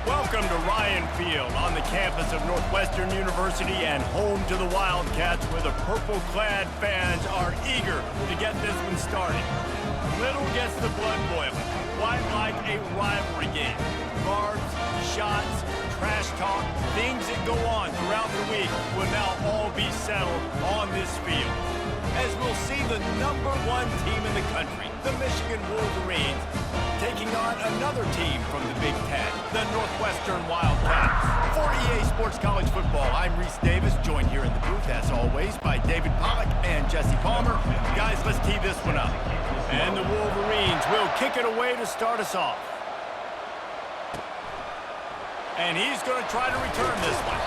Welcome to Ryan Field on the campus of Northwestern University and home to the Wildcats, where the purple-clad fans are eager to get this one started. Little gets the blood boiling, quite like a rivalry game. Barbs, shots, trash talk, things that go on throughout the week will now all be settled on this field. As we'll see the #1 team in the country, the Michigan Wolverines, taking on another team from the Big Ten, the Northwestern Wildcats. For EA Sports College Football, I'm Reese Davis, joined here in the booth, as always, by David Pollack and Jesse Palmer. Guys, let's tee this one up. And the Wolverines will kick it away to start us off. And he's going to try to return this one.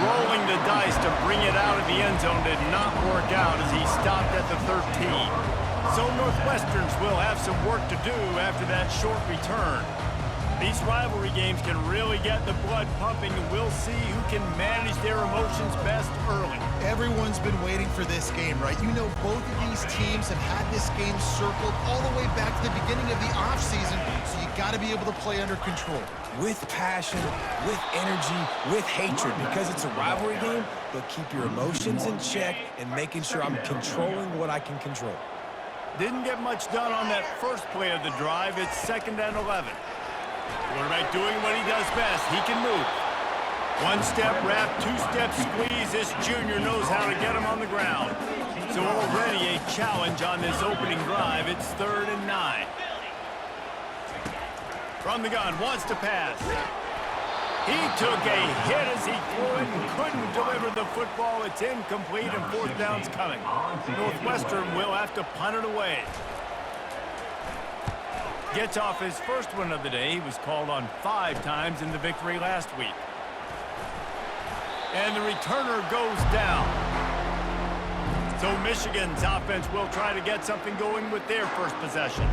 Rolling the dice to bring it out of the end zone did not work out as he stopped at the 13. So Northwesterns will have some work to do after that short return. These rivalry games can really get the blood pumping, and we'll see who can manage their emotions best early. Everyone's been waiting for this game, right? You know, both of these teams have had this game circled all the way back to the beginning of the offseason, so you got to be able to play under control. With passion, with energy, with hatred, because it's a rivalry game, but keep your emotions in check and making sure I'm controlling what I can control. Didn't get much done on that first play of the drive. It's 2nd and 11. Quarterback doing what he does best. He can move. One-step wrap, two-step squeeze. This junior knows how to get him on the ground. So already a challenge on this opening drive. It's 3rd and 9. From the gun, wants to pass. He took a hit as he threw it and couldn't deliver the football. It's incomplete and 4th down's coming. Northwestern will have to punt it away. Gets off his first one of the day. He was called on 5 times in the victory last week. And the returner goes down. So Michigan's offense will try to get something going with their first possession.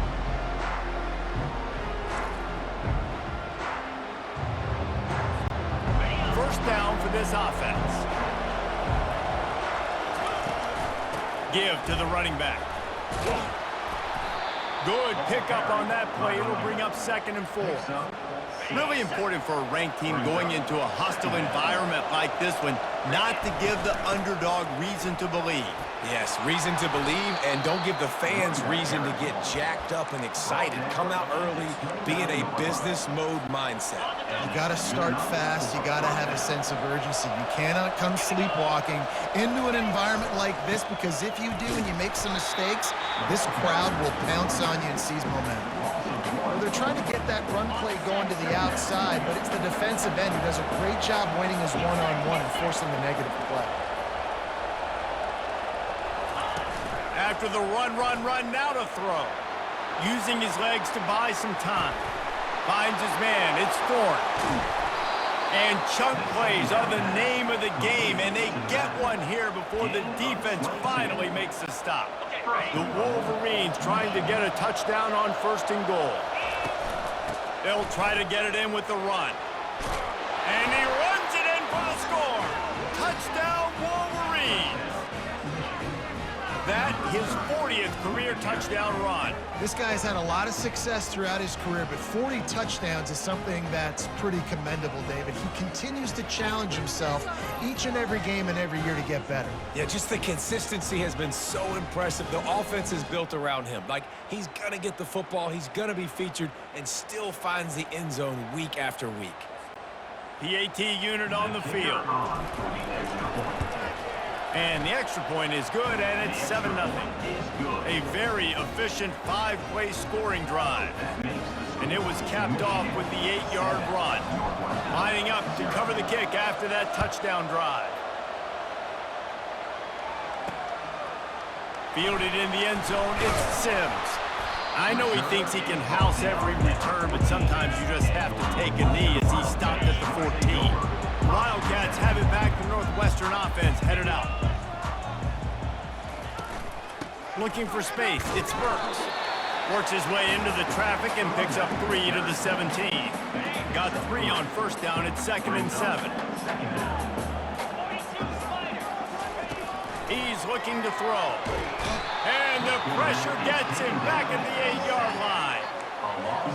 First down for this offense. Give to the running back. Good pickup on that play. It'll bring up 2nd and 4. Really important for a ranked team going into a hostile environment like this one, not to give the underdog reason to believe. Yes, reason to believe, and don't give the fans reason to get jacked up and excited. Come out early, be in a business mode mindset. You got to start fast. You got to have a sense of urgency. You cannot come sleepwalking into an environment like this, because if you do and you make some mistakes, this crowd will pounce on you and seize momentum. Well, they're trying to get that run play going to the outside, but it's the defensive end who does a great job winning his one-on-one and forcing the negative play. After the run, now to throw. Using his legs to buy some time. Finds his man, it's Thorne. And chunk plays are the name of the game, and they get one here before the defense finally makes the stop. The Wolverines trying to get a touchdown on 1st and goal. They'll try to get it in with the run. And he runs it in for the score. Touchdown, Wolverines. That, his 40th career touchdown run. This guy's had a lot of success throughout his career, but 40 touchdowns is something that's pretty commendable, David. He continues to challenge himself each and every game and every year to get better. Yeah, just the consistency has been so impressive. The offense is built around him. Like, he's going to get the football, he's going to be featured, and still finds the end zone week after week. PAT unit on the field. And the extra point is good, and it's 7-0. A very efficient 5-play scoring drive. And it was capped off with the 8-yard run. Lining up to cover the kick after that touchdown drive. Fielded in the end zone, it's Sims. I know he thinks he can house every return, but sometimes you just have to take a knee as he stopped at the 14. Wildcats have it back. The Northwestern offense headed out. Looking for space, it's Burks. Works his way into the traffic and picks up 3 to the 17. Got 3 on 1st down at 2nd and 7. He's looking to throw. And the pressure gets him back at the 8-yard line.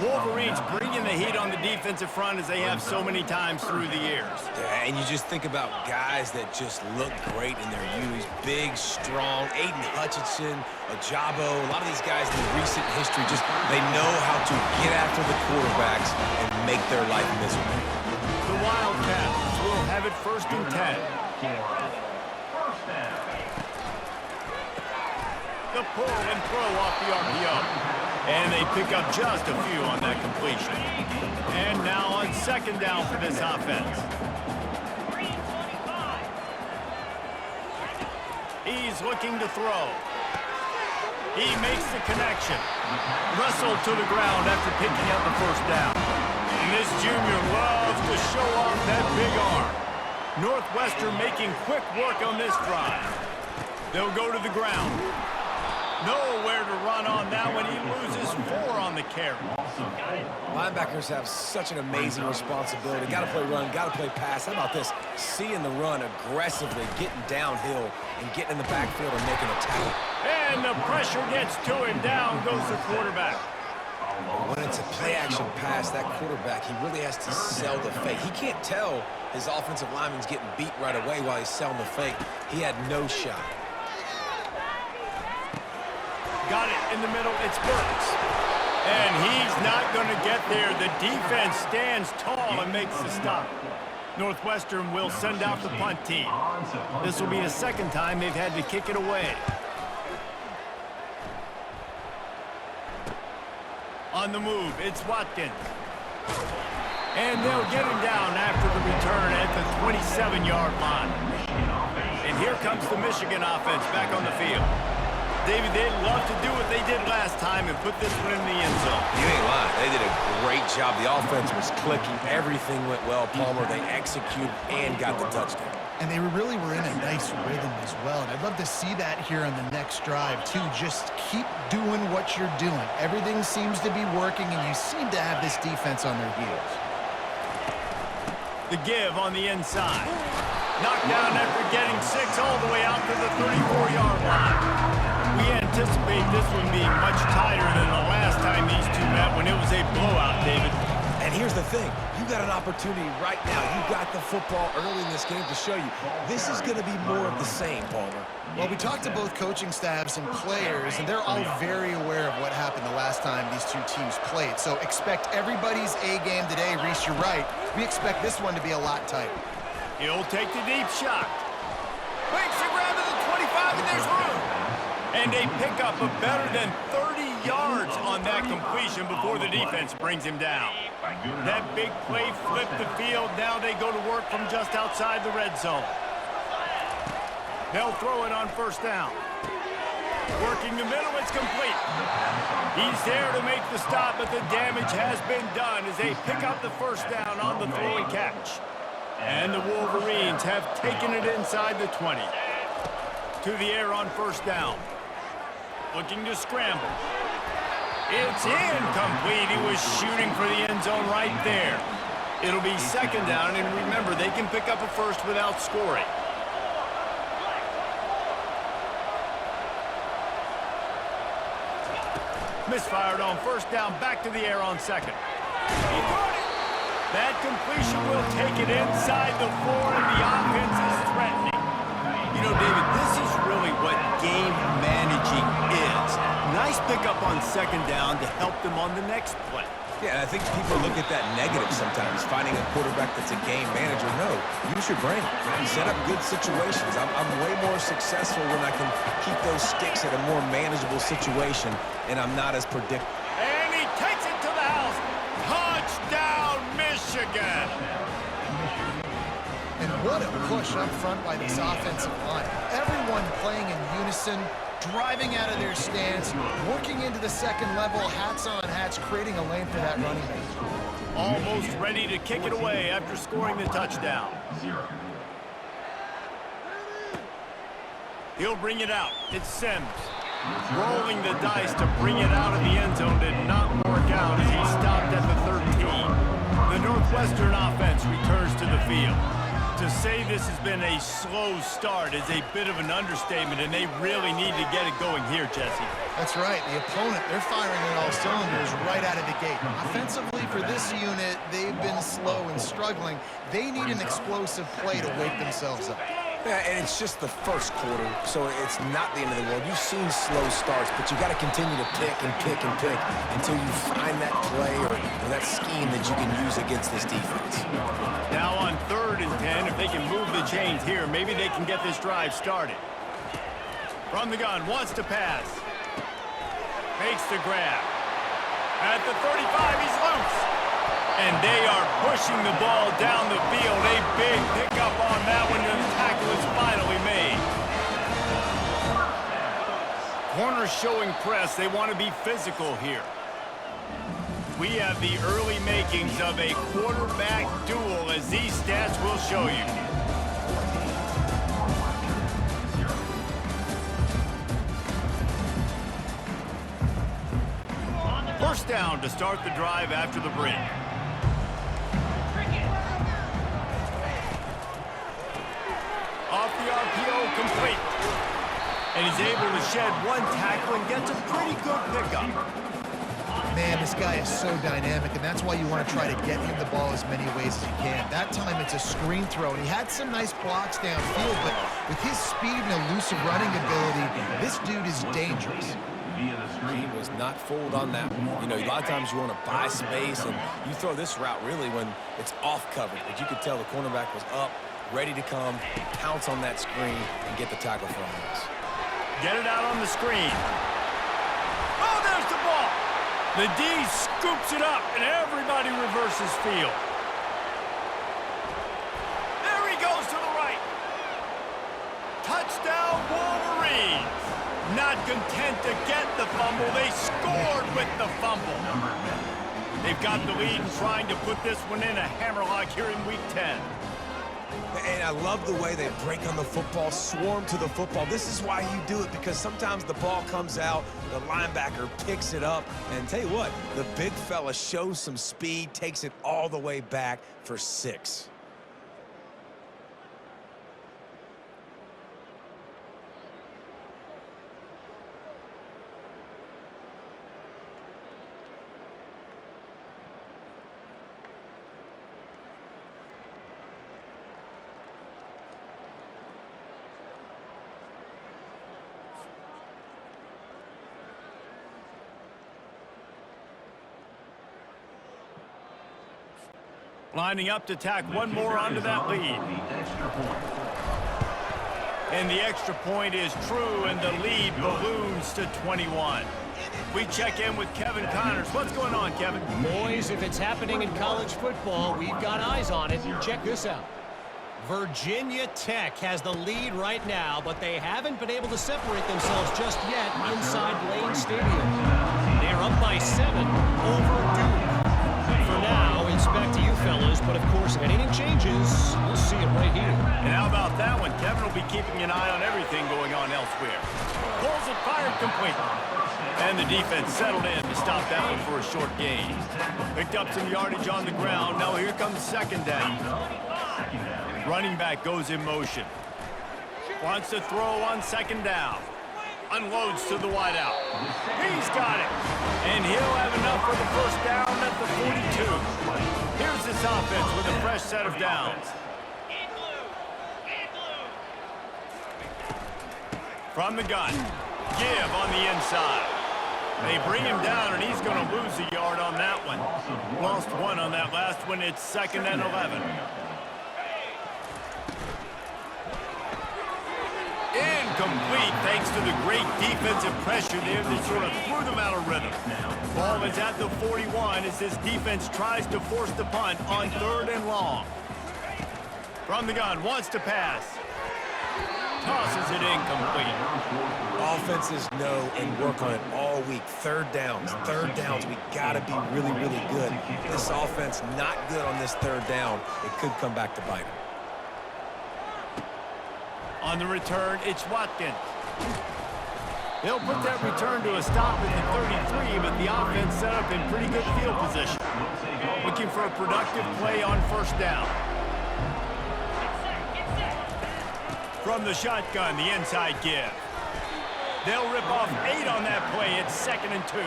Wolverines bringing the heat on the defensive front as they have so many times through the years. Yeah, and you just think about guys that just look great in their youth. Big, strong, Aiden Hutchinson, Ajabo, a lot of these guys in the recent history just, they know how to get after the quarterbacks and make their life miserable. The Wildcats will have it 1st and 10. The pull and throw off the RPO. And they pick up just a few on that completion. And now on 2nd down for this offense. He's looking to throw. He makes the connection. Wrestled to the ground after picking up the 1st down. And this junior loves to show off that big arm. Northwestern making quick work on this drive. They'll go to the ground. Nowhere to run on that one. He loses 4 on the carry. Linebackers have such an amazing responsibility. Got to play run, got to play pass. How about this? Seeing the run aggressively, getting downhill, and getting in the backfield and making a tackle. And the pressure gets to him. Down goes the quarterback. When it's a play-action pass, that quarterback, he really has to sell the fake. He can't tell his offensive lineman's getting beat right away while he's selling the fake. He had no shot. Got it in the middle. It's Burks. And he's not going to get there. The defense stands tall and makes the stop. Northwestern will send out the punt team. This will be the 2nd time they've had to kick it away. On the move, it's Watkins. And they'll get him down after the return at the 27-yard line. And here comes the Michigan offense back on the field. David, they'd love to do what they did last time and put this one in the end zone. You ain't lying. They did a great job. The offense was clicking. Everything went well, Palmer. They executed and got the touchdown. And they really were in a nice rhythm as well. And I'd love to see that here on the next drive, too. Just keep doing what you're doing. Everything seems to be working, and you seem to have this defense on their heels. The give on the inside. Knocked down after getting 6 all the way out to the 34-yard line. We anticipate this one being much tighter than the last time these two met when it was a blowout, David. And here's the thing. You got an opportunity right now. You got the football early in this game to show you. This is going to be more of the same, Palmer. Well, we talked to both coaching staffs and players, and they're all very aware of what happened the last time these two teams played. So expect everybody's A game today. Reese, you're right. We expect this one to be a lot tighter. He'll take the deep shot. Makes the grab to the 25, and there's room. And they pick up a better than 30 yards on that completion before the defense brings him down. That big play flipped the field. Now they go to work from just outside the red zone. They'll throw it on 1st down. Working the middle, it's complete. He's there to make the stop, but the damage has been done as they pick up the 1st down on the throw and catch. And the Wolverines have taken it inside the 20. To the air on 1st down. Looking to scramble. It's incomplete. He was shooting for the end zone right there. It'll be 2nd down, and remember, they can pick up a 1st without scoring. Misfired on 1st down, back to the air on 2nd. That completion will take it inside the 4, and the offense is threatening. You know, David, this is really what game managing is. Nice pickup on 2nd down to help them on the next play. Yeah, and I think people look at that negative sometimes, finding a quarterback that's a game manager. No, use your brain. Set up good situations. I'm way more successful when I can keep those sticks at a more manageable situation, and I'm not as predictable. And he takes it to the house. Touchdown, Michigan! And what a push up front by this offensive line. Everyone playing in unison, driving out of their stance, working into the 2nd level, hats on hats, creating a lane for that running back. Almost ready to kick it away after scoring the touchdown. He'll bring it out. It's Sims. Rolling the dice to bring it out of the end zone did not work out as he stopped at the 13. The Northwestern offense returns to the field. To To say this has been a slow start is a bit of an understatement, and they really need to get it going here, Jesse. That's right. The opponent, they're firing on all cylinders right out of the gate. Offensively, for this unit, they've been slow and struggling. They need an explosive play to wake themselves up. Yeah, and it's just the first quarter, so it's not the end of the world. You've seen slow starts, but you got to continue to pick and pick and pick until you find that play or that scheme that you can use against this defense. Now on 3rd and 10, if they can move the chains here, maybe they can get this drive started. From the gun, wants to pass. Makes the grab. At the 35, he's loose. And they are pushing the ball down the field. A big pickup on that one, and the tackle is finally made. Corner showing press. They want to be physical here. We have the early makings of a quarterback duel, as these stats will show you. First down to start the drive after the break. Off the RPO, complete. And he's able to shed one tackle and gets a pretty good pickup. Man, this guy is so dynamic, and that's why you want to try to get him the ball as many ways as you can. That time, it's a screen throw, and he had some nice blocks downfield, but with his speed and elusive running ability, this dude is dangerous. He was not fooled on that one. You know, a lot of times you want to buy space, and you throw this route really when it's off coverage, but you could tell the cornerback was up, ready to come, pounce on that screen, and get the tackle from us. Get it out on the screen. Oh, there's the ball. The D scoops it up, and everybody reverses field. There he goes to the right. Touchdown, Wolverines. Not content to get the fumble, they scored with the fumble. They've got the lead and trying to put this one in a hammerlock here in Week 10. And I love the way they break on the football, swarm to the football. This is why you do it, because sometimes the ball comes out, the linebacker picks it up, and tell you what, the big fella shows some speed, takes it all the way back for 6. Lining up to tack one more onto that lead. And the extra point is true, and the lead balloons to 21. We check in with Kevin Connors. What's going on, Kevin? Boys, if it's happening in college football, we've got eyes on it. Check this out. Virginia Tech has the lead right now, but they haven't been able to separate themselves just yet inside Lane Stadium. They are up by 7 over Duke. For now, it's back to you fellas, but of course, if anything changes, we'll see it right here. And how about that one? Kevin will be keeping an eye on everything going on elsewhere. Pulls it, fired, complete. And the defense settled in to stop that one for a short gain. Picked up some yardage on the ground. Now here comes second down. Running back goes in motion. Wants to throw on second down. Unloads to the wideout. He's got it. And he'll have enough for the first down at the 42. Here's this offense with a fresh set of downs. From the gun. Give on the inside. They bring him down, and he's going to lose a yard on that one. Lost 1 on that last one. It's 2nd and 11. Incomplete, thanks to the great defensive pressure there that sort of threw them out of rhythm. Ball is at the 41 as this defense tries to force the punt on 3rd and long. From the gun, wants to pass. Tosses it incomplete. Offenses know and work on it all week. Third downs. We got to be really, really good. This offense not good on this 3rd down. It could come back to bite them. On the return, it's Watkins. They'll put that return to a stop at the 33, but the offense set up in pretty good field position. Looking for a productive play on 1st down. From the shotgun, the inside give. They'll rip off 8 on that play. It's 2nd and 2.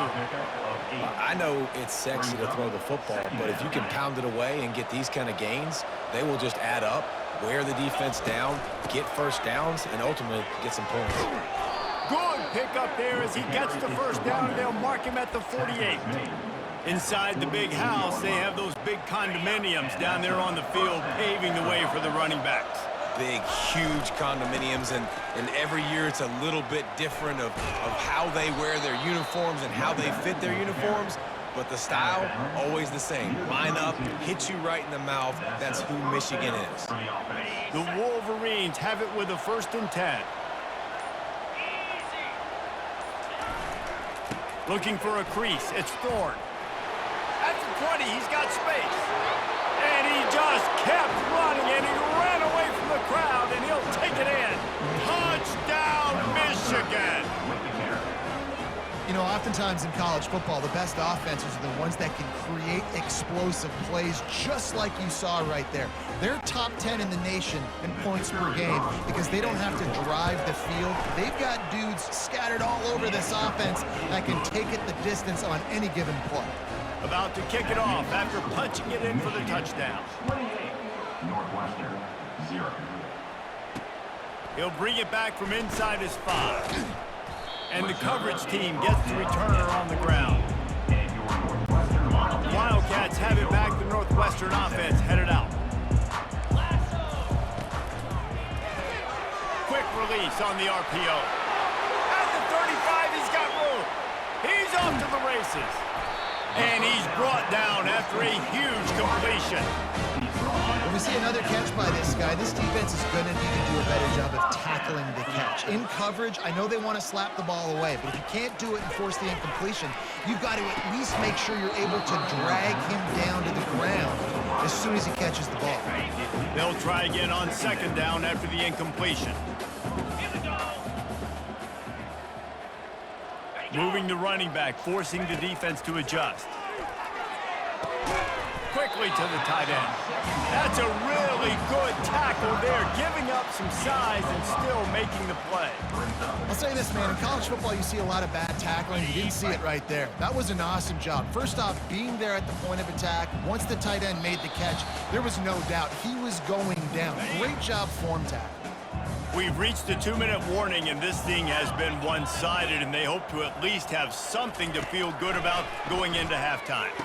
I know it's sexy to throw the football, but if you can pound it away and get these kind of gains, they will just add up, wear the defense down, get first downs, and ultimately get some points. Good pickup there as he gets the first down, and they'll mark him at the 48. Inside the big house, they have those big condominiums down there on the field paving the way for the running backs. Big, huge condominiums, and every year it's a little bit different of how they wear their uniforms and how they fit their uniforms, but the style, always the same. Line up, hit you right in the mouth. That's who Michigan is. The Wolverines have it with a 1st and 10. Looking for a crease. It's Thorne. At the 20, he's got space. And he just kept running, and he ran away from the crowd, and he'll take it in. Touchdown, Michigan! You know, oftentimes in college football, the best offenses are the ones that can create explosive plays, just like you saw right there. They're top 10 in the nation in points per game because they don't have to drive the field. They've got dudes scattered all over this offense that can take it the distance on any given play. About to kick it off after punching it in for the touchdown. 28, Northwestern, 0. He'll bring it back from inside his 5. And the coverage team gets the returner on the ground. Wildcats have it back. The Northwestern offense headed out. Quick release on the RPO. At the 35, he's got room. He's off to the races. And he's brought down after a huge completion. When we see another catch by this guy, this defense is going to need to do a better job of tackling the catch. In coverage, I know they want to slap the ball away, but if you can't do it and force the incompletion, you've got to at least make sure you're able to drag him down to the ground as soon as he catches the ball. They'll try again on 2nd down after the incompletion. Moving the running back, forcing the defense to adjust. Quickly to the tight end. That's a really good tackle there, giving up some size and still making the play. I'll say this, man, in college football you see a lot of bad tackling. You didn't see it right there. That was an awesome job. First off, being there at the point of attack. Once the tight end made the catch, there was no doubt he was going down. Great job form tackle. We've reached the 2-minute warning, and this thing has been one-sided, and they hope to at least have something to feel good about going into halftime.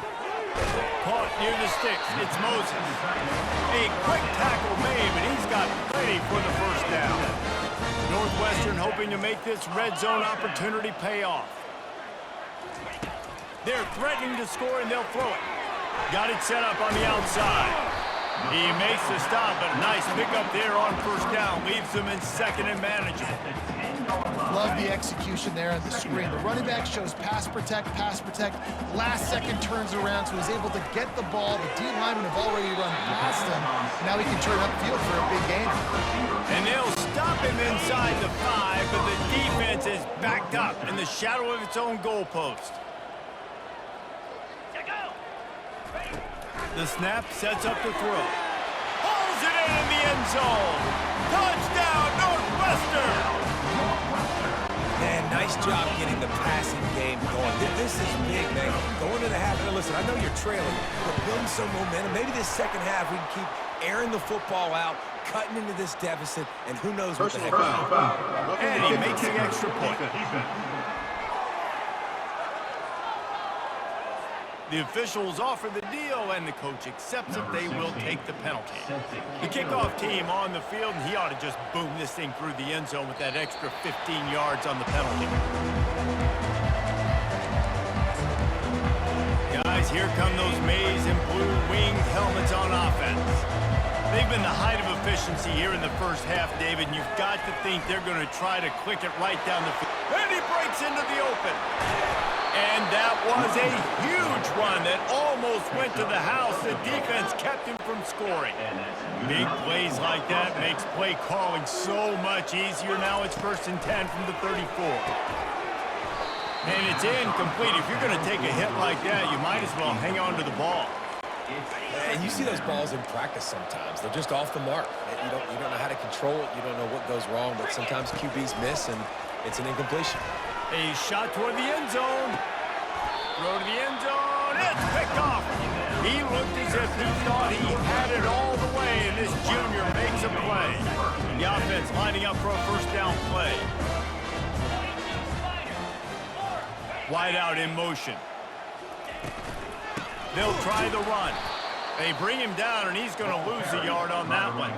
Caught near the sticks. It's Moses. A quick tackle made, but he's got plenty for the first down. Northwestern hoping to make this red zone opportunity pay off. They're threatening to score, and they'll throw it. Got it set up on the outside. He makes the stop, but a nice pickup there on 1st down. Leaves them in 2nd and manageable. Love the execution there on the screen. The running back shows pass protect. Last second turns around, so he's able to get the ball. The D linemen have already run past him. Now he can turn upfield for a big gain. And they'll stop him inside the 5, but the defense is backed up in the shadow of its own goalpost. The snap sets up the throw. Pulls it in the end zone. Touchdown, Northwestern! Man, nice job getting the passing game going. This is big, man. Going to the half, and listen, I know you're trailing, but building some momentum. Maybe this 2nd half we can keep airing the football out, cutting into this deficit, and who knows what the heck. And he makes the extra point. The officials offer the deal, and the coach accepts it. They will take the penalty. The kickoff team on the field, and he ought to just boom this thing through the end zone with that extra 15 yards on the penalty. Guys, here come those maize and blue winged helmets on offense. They've been the height of efficiency here in the first half, David, and you've got to think they're going to try to click it right down the field. And he breaks into the open. And that was a huge run that almost went to the house. The defense kept him from scoring. Big plays like that makes play calling so much easier. Now it's 1st and 10 from the 34. And it's incomplete. If you're going to take a hit like that, you might as well hang on to the ball. And you see those balls in practice sometimes. They're just off the mark. You don't know how to control it. You don't know what goes wrong, but sometimes QBs miss, and it's an incompletion. A shot toward the end zone. Throw to the end zone. It's picked off. He looked as if he thought he had it all the way, and this junior makes a play. The offense lining up for a first down play. Wide out in motion. They'll try the run. They bring him down, and he's going to lose a yard on that one.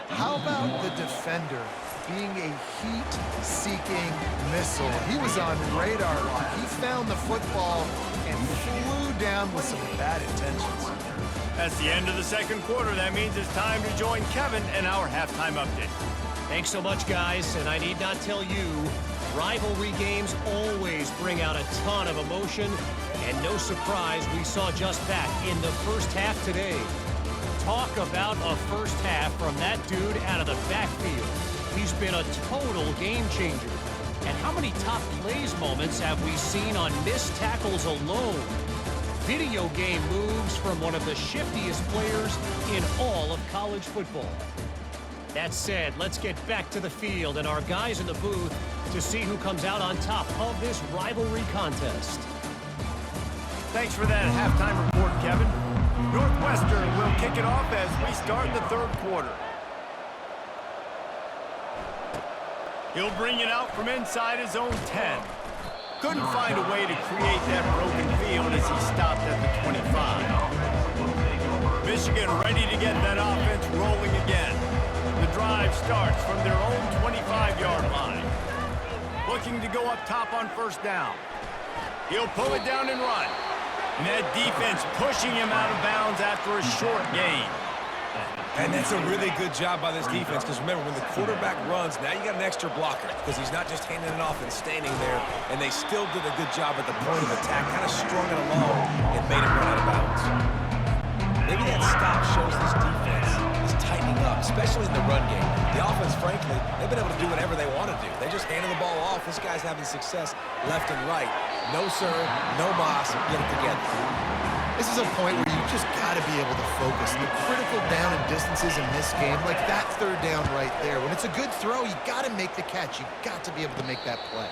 How about the defender being a heat-seeking missile? He was on radar lock. He found the football and flew down with some bad intentions. That's the end of the second quarter. That means it's time to join Kevin and our halftime update. Thanks so much, guys, and I need not tell you, rivalry games always bring out a ton of emotion, and no surprise, we saw just that in the first half today. Talk about a first half from that dude out of the backfield. He's been a total game changer. And how many top plays moments have we seen on missed tackles alone? Video game moves from one of the shiftiest players in all of college football. That said, let's get back to the field and our guys in the booth to see who comes out on top of this rivalry contest. Thanks for that halftime report, Kevin. Northwestern will kick it off as we start the third quarter. He'll bring it out from inside his own 10. Couldn't find a way to create that broken field as he stopped at the 25. Michigan ready to get that offense rolling again. The drive starts from their own 25-yard line. Looking to go up top on first down. He'll pull it down and run. And that defense pushing him out of bounds after a short gain. And that's a really good job by this defense, because remember, when the quarterback runs, now you got an extra blocker, because he's not just handing it off and standing there, and they still did a good job at the point of attack, kind of strung it along and made him run out of bounds. Maybe that stop shows this defense is tightening up, especially in the run game. The offense, frankly, they've been able to do whatever they want to do. They just handed the ball off. This guy's having success left and right. No sir, no boss, get it together. This is a point where you just got to be able to focus. The critical down and distances in this game, like that third down right there. When it's a good throw, you got to make the catch. You got to be able to make that play.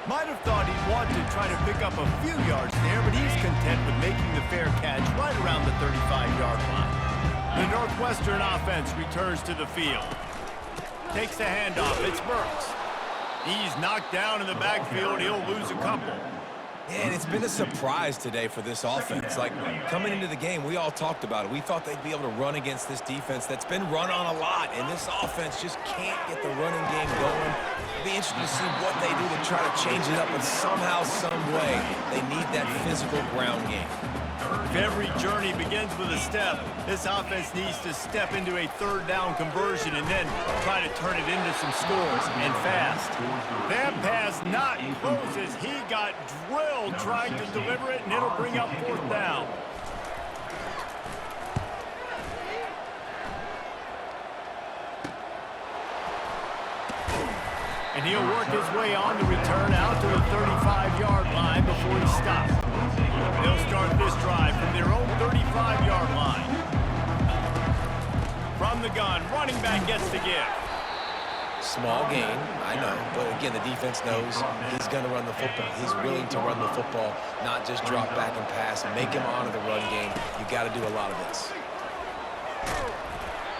Might have thought he'd want to try to pick up a few yards there, but he's content with making the fair catch right around the 35-yard line. The Northwestern offense returns to the field. Takes the handoff. It's Burks. He's knocked down in the backfield. He'll lose a couple. Yeah, and it's been a surprise today for this offense. Like, coming into the game, we all talked about it. We thought they'd be able to run against this defense that's been run on a lot, and this offense just can't get the running game going. It'll be interesting to see what they do to try to change it up, but somehow, some way, they need that physical ground game. If every journey begins with a step, this offense needs to step into a third down conversion and then try to turn it into some scores, and fast. That pass not closes. He got drilled trying to deliver it, and it'll bring up fourth down. And he'll work his way on the return out to the 35-yard line before he stops. They'll start this drive from their own 35-yard line. From the gun, running back gets the give. Small gain, I know, but again, the defense knows he's going to run the football. He's willing to run the football, not just drop back and pass, make him honor the run game. You got to do a lot of this.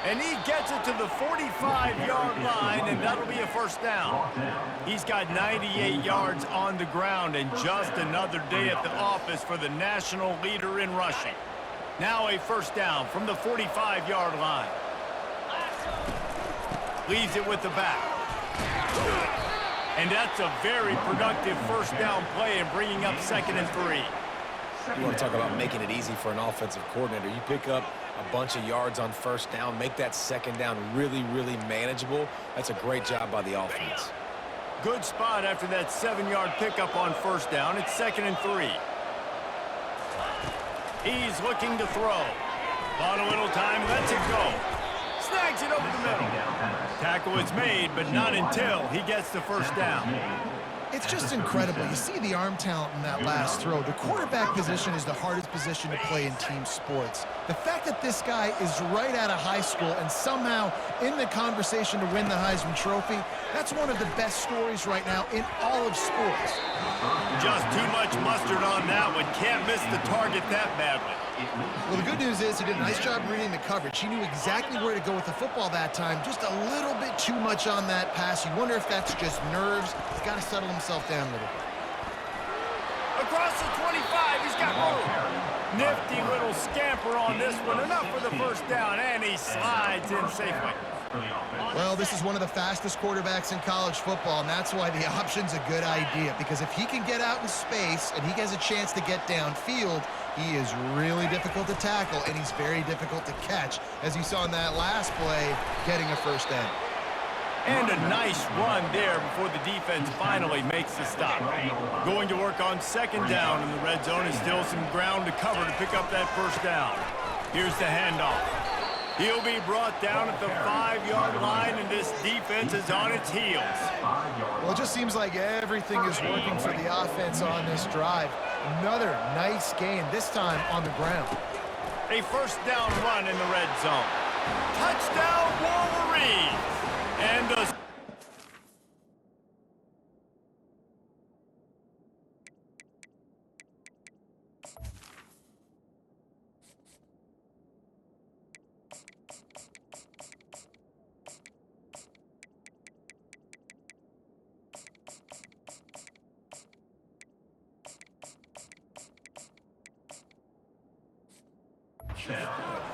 And he gets it to the 45-yard line, and that'll be a first down. He's got 98 yards on the ground, and just another day at the office for the national leader in rushing. Now a first down from the 45-yard line. Leaves it with the back. And that's a very productive first down play and bringing up 2nd and 3. You want to talk about making it easy for an offensive coordinator. You pick up a bunch of yards on first down, make that second down really, really manageable. That's a great job by the offense. Good spot after that 7-yard pickup on first down. It's 2nd and 3. He's looking to throw. On a little time, lets it go. Snags it over the middle. Tackle is made, but not until he gets the first down. It's just incredible. You see the arm talent in that last throw. The quarterback position is the hardest position to play in team sports. The fact that this guy is right out of high school and somehow in the conversation to win the Heisman Trophy, that's one of the best stories right now in all of sports. Just too much mustard on that one. Can't miss the target that badly. Well, the good news is he did a nice job reading the coverage. He knew exactly where to go with the football that time. Just a little bit too much on that pass. You wonder if that's just nerves. He's got to settle himself down a little bit. Across the 25, he's got room. Nifty little scamper on this one. Enough for the first down, and he slides in safely. Well, this is one of the fastest quarterbacks in college football, and that's why the option's a good idea, because if he can get out in space and he has a chance to get downfield, he is really difficult to tackle, and he's very difficult to catch, as you saw in that last play, getting a first down. And a nice run there before the defense finally makes the stop. Going to work on second down in the red zone, and still some ground to cover to pick up that first down. Here's the handoff. He'll be brought down at the 5-yard line, and this defense is on its heels. Well, it just seems like everything is working for the offense on this drive. Another nice gain, this time on the ground. A first down run in the red zone. Touchdown, Wolverines! And a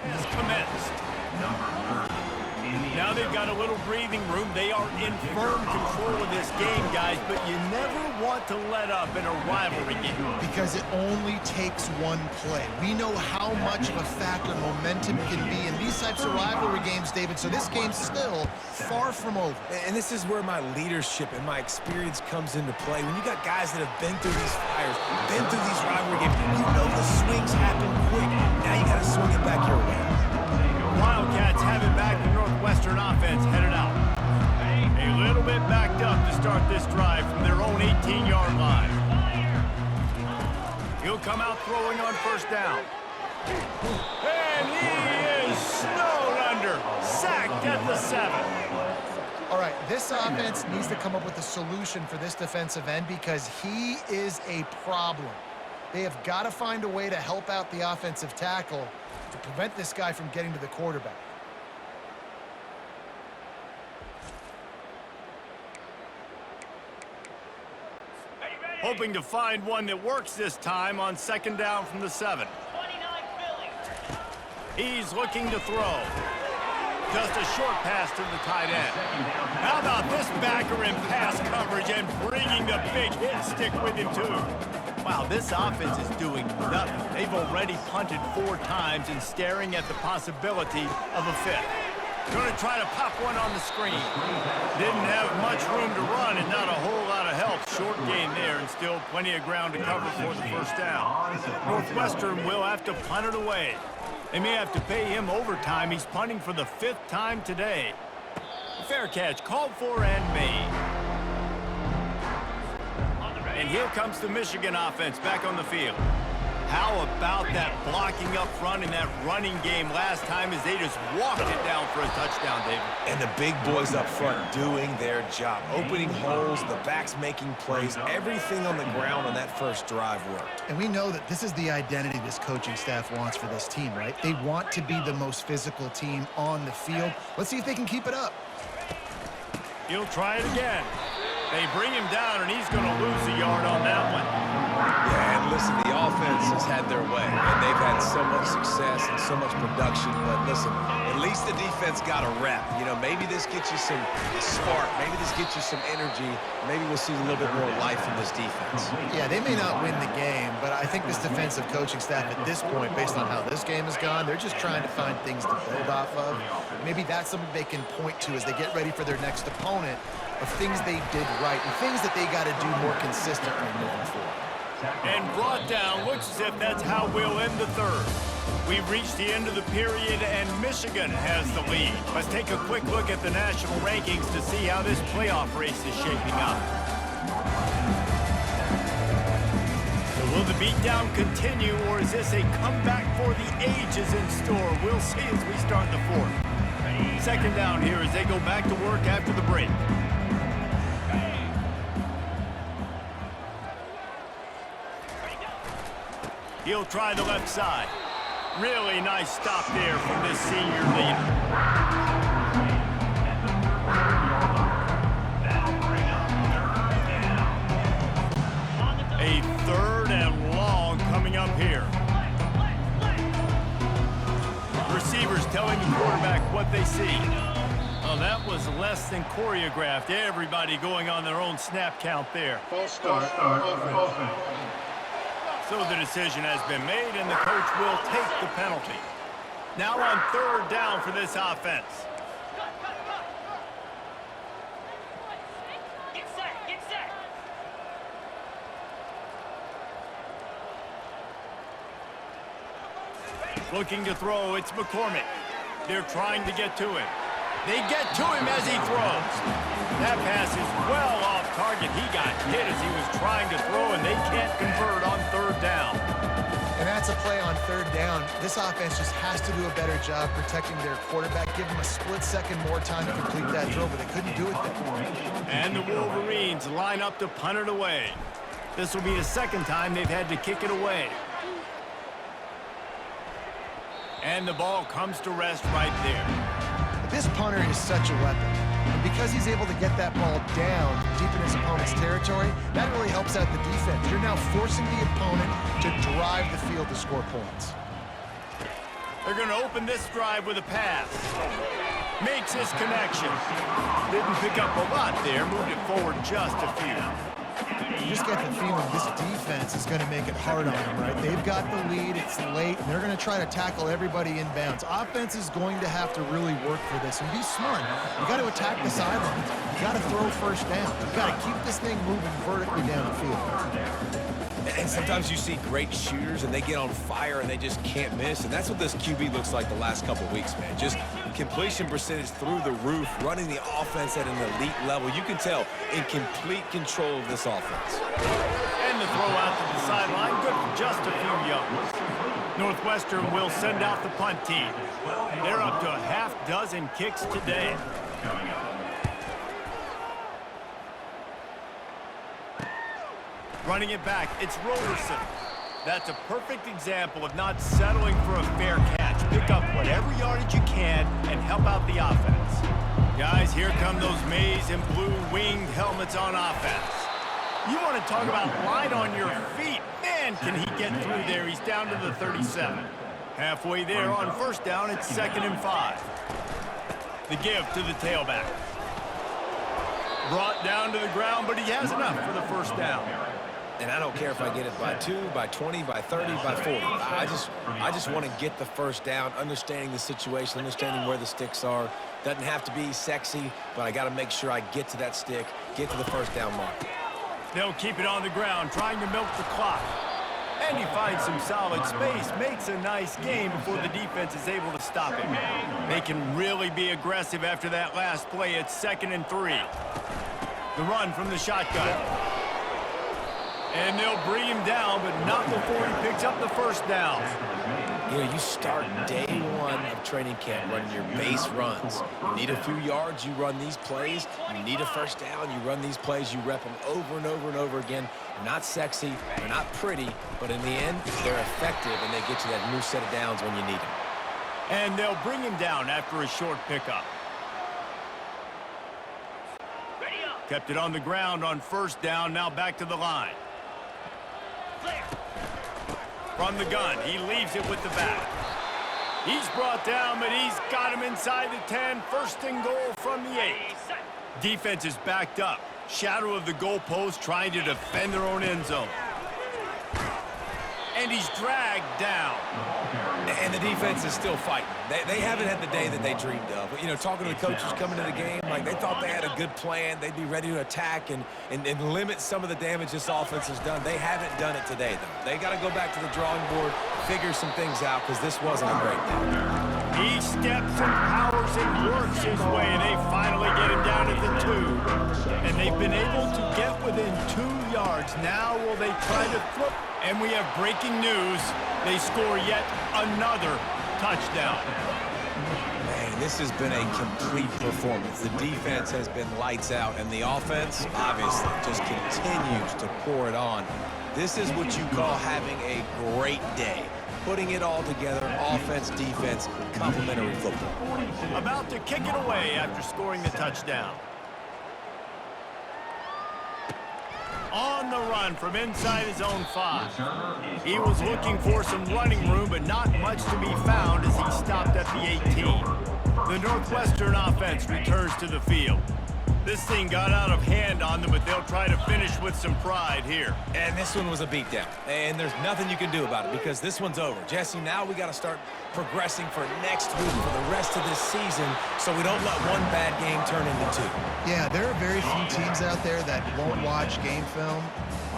has commenced. Now they've got a little breathing room. They are in firm control of this game, guys, but you never want to let up in a rivalry game. Because it only takes one play. We know how much of a factor momentum can be in these types of rivalry games, David, so this game's still far from over. And this is where my leadership and my experience comes into play. When you got guys that have been through these fires, been through these rivalry games, you know the swings happen quick. Now you got to swing it back your way. Wildcats have it back. The Northwestern offense headed out. A little bit backed up to start this drive from their own 18-yard line. He'll come out throwing on first down. And he is snowed under. Sacked at the 7. All right, this offense needs to come up with a solution for this defensive end because he is a problem. They have got to find a way to help out the offensive tackle to prevent this guy from getting to the quarterback. Hoping to find one that works this time on second down from the 7. He's looking to throw. Just a short pass to the tight end. How about this backer in pass coverage and bringing the big hit stick with him, too? Wow, this offense is doing nothing. They've already punted 4 times and staring at the possibility of a 5th. Going to try to pop one on the screen. Didn't have much room to run and not a whole lot of help. Short gain there and still plenty of ground to cover for the first down. Northwestern will have to punt it away. They may have to pay him overtime. He's punting for the 5th time today. Fair catch called for and made. And here comes the Michigan offense back on the field. How about that blocking up front in that running game last time as they just walked it down for a touchdown, David? And the big boys up front doing their job. Opening holes, the backs making plays. Everything on the ground on that first drive worked. And we know that this is the identity this coaching staff wants for this team, right? They want to be the most physical team on the field. Let's see if they can keep it up. He'll try it again. They bring him down, and he's going to lose a yard on that one. Yeah, and listen, the offense has had their way, and they've had so much success and so much production. But listen, at least the defense got a rep. You know, maybe this gets you some spark. Maybe this gets you some energy. Maybe we'll see a little bit more life in this defense. Yeah, they may not win the game, but I think this defensive coaching staff at this point, based on how this game has gone, they're just trying to find things to build off of. Maybe that's something they can point to as they get ready for their next opponent, of things they did right and things that they got to do more consistently moving forward. And brought down. Looks as if that's how we'll end the 3rd. We've reached the end of the period, and Michigan has the lead. Let's take a quick look at the national rankings to see how this playoff race is shaping up. Will the beatdown continue, or is this a comeback for the ages in store? We'll see as we start the fourth. Second down here as they go back to work after the break. He'll try the left side. Really nice stop there from this senior leader. A third and long coming up here. Receivers telling the quarterback what they see. Oh, that was less than choreographed. Everybody going on their own snap count there. False start. Offense. So the decision has been made, and the coach will take the penalty. Now on third down for this offense. Get set, get set. Looking to throw, it's McCormick. They're trying to get to him. They get to him as he throws. That pass is well off target. He got hit as he was trying to throw, and they can't convert on third down. And that's a play on third down. This offense just has to do a better job protecting their quarterback. Give them a split second more time to complete that throw, but they couldn't do it there. And the Wolverines line up to punt it away. This will be the second time they've had to kick it away. And the ball comes to rest right there. This punter is such a weapon. And because he's able to get that ball down deep in his opponent's territory, that really helps out the defense. You're now forcing the opponent to drive the field to score points. They're going to open this drive with a pass. Makes his connection. Didn't pick up a lot there, moved it forward just a few. You just get the feeling this defense is going to make it hard on them, right? They've got the lead, it's late, and they're going to try to tackle everybody inbounds. Offense is going to have to really work for this and be smart. You got to attack the sidelines. You got to throw first down. You got to keep this thing moving vertically down the field. And sometimes you see great shooters and they get on fire and they just can't miss. And that's what this QB looks like the last couple weeks, man. Just completion percentage through the roof, running the offense at an elite level. You can tell in complete control of this offense. And the throw out to the sideline, good for just a few yards. Northwestern will send out the punt team. They're up to a half dozen kicks today. Running it back, it's Roberson. That's a perfect example of not settling for a fair catch. Pick up whatever yardage you can and help out the offense. Guys, here come those maize and blue winged helmets on offense. You want to talk about light on your feet. Man, can he get through there. He's down to the 37. Halfway there on first down, it's 2nd and 5. The give to the tailback. Brought down to the ground, but he has enough for the first down. And I don't care if I get it by 2, by 20, by 30, by 40. I just want to get the first down, understanding the situation, understanding where the sticks are. Doesn't have to be sexy, but I got to make sure I get to that stick, get to the first down mark. They'll keep it on the ground, trying to milk the clock. And he finds some solid space, makes a nice game before the defense is able to stop him. They can really be aggressive after that last play. It's 2nd and 3. The run from the shotgun. And they'll bring him down, but not before he picks up the first down. You know, you start day one of training camp running your base runs. You need a few yards, you run these plays. You need a first down, you run these plays. You rep them over and over and over again. They're not sexy, they're not pretty, but in the end, they're effective, and they get you that new set of downs when you need them. And they'll bring him down after a short pickup. Kept it on the ground on first down, now back to the line. From the gun, he leaves it with the back. He's brought down, but he's got him inside the 10. 1st and goal from the 8. Defense is backed up. Shadow of the goalpost trying to defend their own end zone. And he's dragged down. And the defense is still fighting. They haven't had the day that they dreamed of. You know, talking to the coaches coming to the game, like they thought they had a good plan. They'd be ready to attack and limit some of the damage this offense has done. They haven't done it today, though. They got to go back to the drawing board, figure some things out because this wasn't a great day. He steps and powers and works his way. They finally get him down at the 2. And they've been able to get within 2 yards. Now will they try to throw? And we have breaking news. They score yet another touchdown. Man, this has been a complete performance. The defense has been lights out, and the offense, obviously, just continues to pour it on. This is what you call having a great day. Putting it all together, offense, defense, complementary football. About to kick it away after scoring the touchdown. On the run from inside his own 5. He was looking for some running room, but not much to be found as he stopped at the 18. The Northwestern offense returns to the field. This thing got out of hand on them, but they'll try to finish with some pride here. And this one was a beatdown, and there's nothing you can do about it because this one's over. Jesse, now we got to start progressing for next week for the rest of this season so we don't let one bad game turn into 2. Yeah, there are very few teams out there that won't watch game film,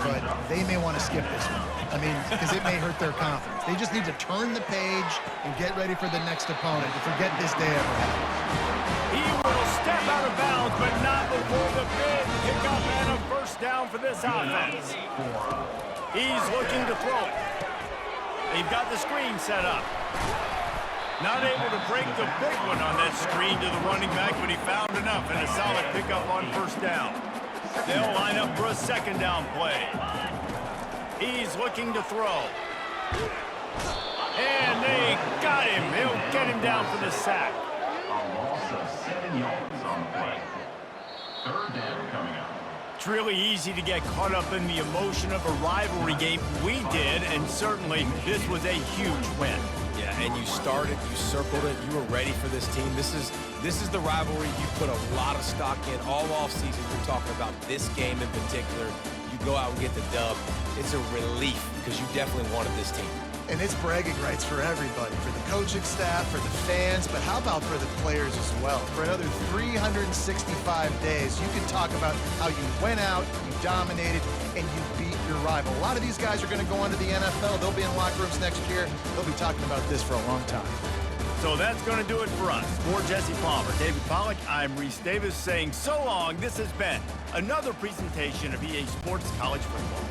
but they may want to skip this one. I mean, because it may hurt their confidence. They just need to turn the page and get ready for the next opponent to forget this day ever happened. He will step out of bounds, but not before the big pickup and a first down for this offense. He's looking to throw it. They've got the screen set up. Not able to break the big one on that screen to the running back, but he found enough and a solid pickup on first down. They'll line up for a second down play. He's looking to throw. And they got him. He'll get him down for the sack. It's really easy to get caught up in the emotion of a rivalry game. We did, and certainly this was a huge win. Yeah, and you started, you circled it, you were ready for this team. This is the rivalry you put a lot of stock in all offseason. You're talking about this game in particular. You go out and get the dub. It's a relief because you definitely wanted this team. And it's bragging rights for everybody, for the coaching staff, for the fans, but how about for the players as well? For another 365 days, you can talk about how you went out, you dominated, and you beat your rival. A lot of these guys are going to go on to the NFL. They'll be in locker rooms next year. They'll be talking about this for a long time. So that's going to do it for us. For Jesse Palmer, David Pollack, I'm Reese Davis saying so long. This has been another presentation of EA Sports College Football.